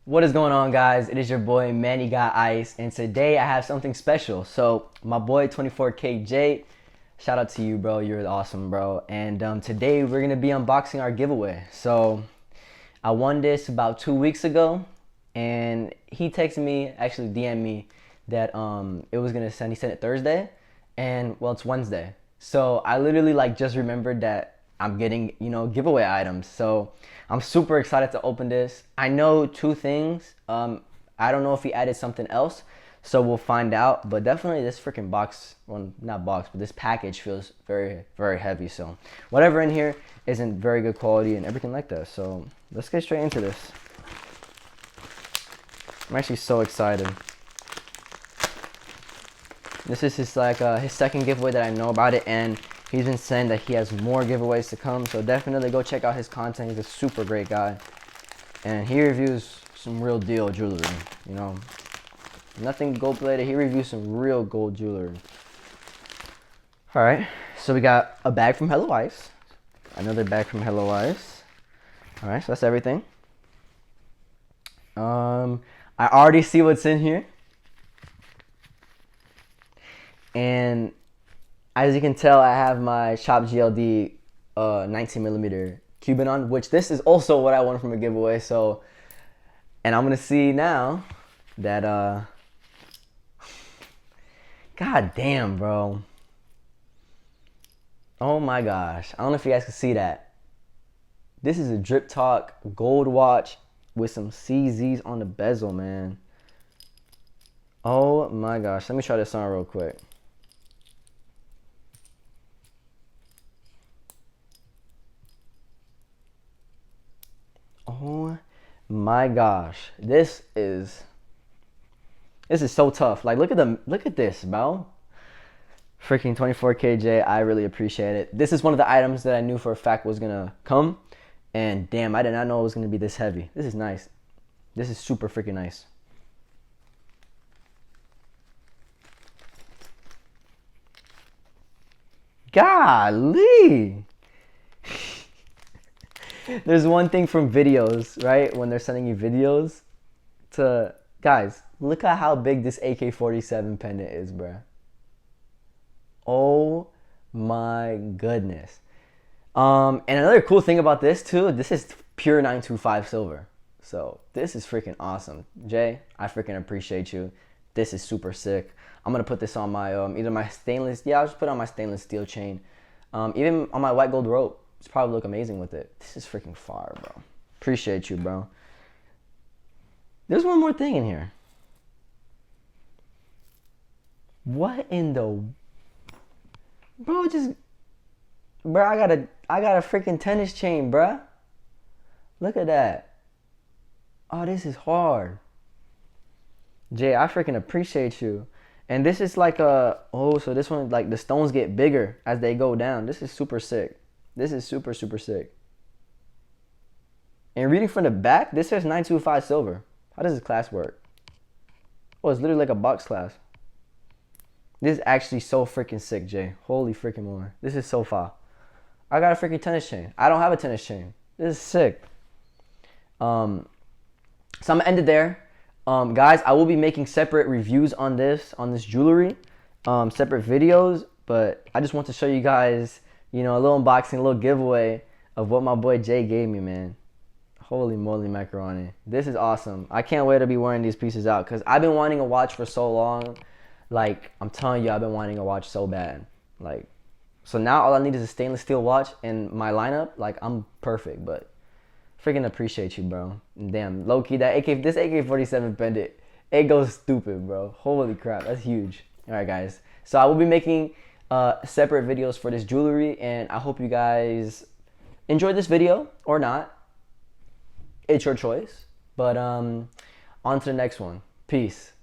What is going on, guys? It is your boy Manny got ice, and today I have something special. So my boy 24KJ, shout out to you, bro. You're awesome, bro. And today we're gonna be unboxing our giveaway. So I won this about 2 weeks ago, and he texted me, actually DM'd me, that it was gonna send. He sent it Thursday, and well, it's Wednesday. So I literally just remembered that I'm getting, giveaway items. So I'm super excited to open this. I know two things. I don't know if he added something else, so we'll find out. But definitely this freaking box, well, not box, but this package feels very, very heavy. So whatever in here isn't very good quality and everything like that. So let's get straight into this. I'm actually so excited. This is his his second giveaway that I know about it, and he's been saying that he has more giveaways to come, so definitely go check out his content. He's a super great guy, and he reviews some real deal jewelry, Nothing gold plated, he reviews some real gold jewelry. Alright, so we got a bag from Hello Ice, another bag from Hello Ice. Alright, so that's everything. I already see what's in here. And as you can tell, I have my Shop GLD 19mm Cuban on, which this is also what I won from a giveaway. So, and I'm gonna see now that god damn, bro. Oh my gosh, I don't know if you guys can see that. This is a Drip Talk gold watch with some CZs on the bezel, man. Oh my gosh, let me try this on real quick. Oh my gosh, this is so tough. Like, look at this, bro. Freaking 24KJ, I really appreciate it. This is one of the items that I knew for a fact was gonna come, and damn, I did not know it was gonna be this heavy. This is nice. This is super freaking nice. Golly. There's one thing from videos, right? When they're sending you videos to, guys, look at how big this AK-47 pendant is, bruh. Oh my goodness. And another cool thing about this too, this is pure 925 silver. So this is freaking awesome. Jay, I freaking appreciate you. This is super sick. I'm gonna put this on my either my stainless, yeah, I'll just put it on my stainless steel chain. Even on my white gold rope. It's probably look amazing with it. This is freaking fire, bro. Appreciate you, bro. There's one more thing in here. What in the, bro? Bro, I got a freaking tennis chain, bro. Look at that. Oh, this is hard. Jay, I freaking appreciate you. And this is so this one, the stones get bigger as they go down. This is super sick. This is super, super sick. And reading from the back, this says 925 silver. How does this class work? Oh, it's literally like a box class. This is actually so freaking sick, Jay. Holy freaking moly. This is so far. I got a freaking tennis chain. I don't have a tennis chain. This is sick. So I'm gonna end it there. Guys, I will be making separate reviews on this jewelry, separate videos, but I just want to show you guys, a little unboxing, a little giveaway of what my boy Jay gave me, man. Holy moly macaroni. This is awesome. I can't wait to be wearing these pieces out because I've been wanting a watch for so long. I'm telling you, I've been wanting a watch so bad. So now all I need is a stainless steel watch in my lineup. I'm perfect, but freaking appreciate you, bro. And damn, low-key, this AK-47 pendant, it goes stupid, bro. Holy crap, that's huge. All right, guys. So I will be making separate videos for this jewelry, and I hope you guys enjoyed this video or not. It's your choice. But on to the next one. Peace.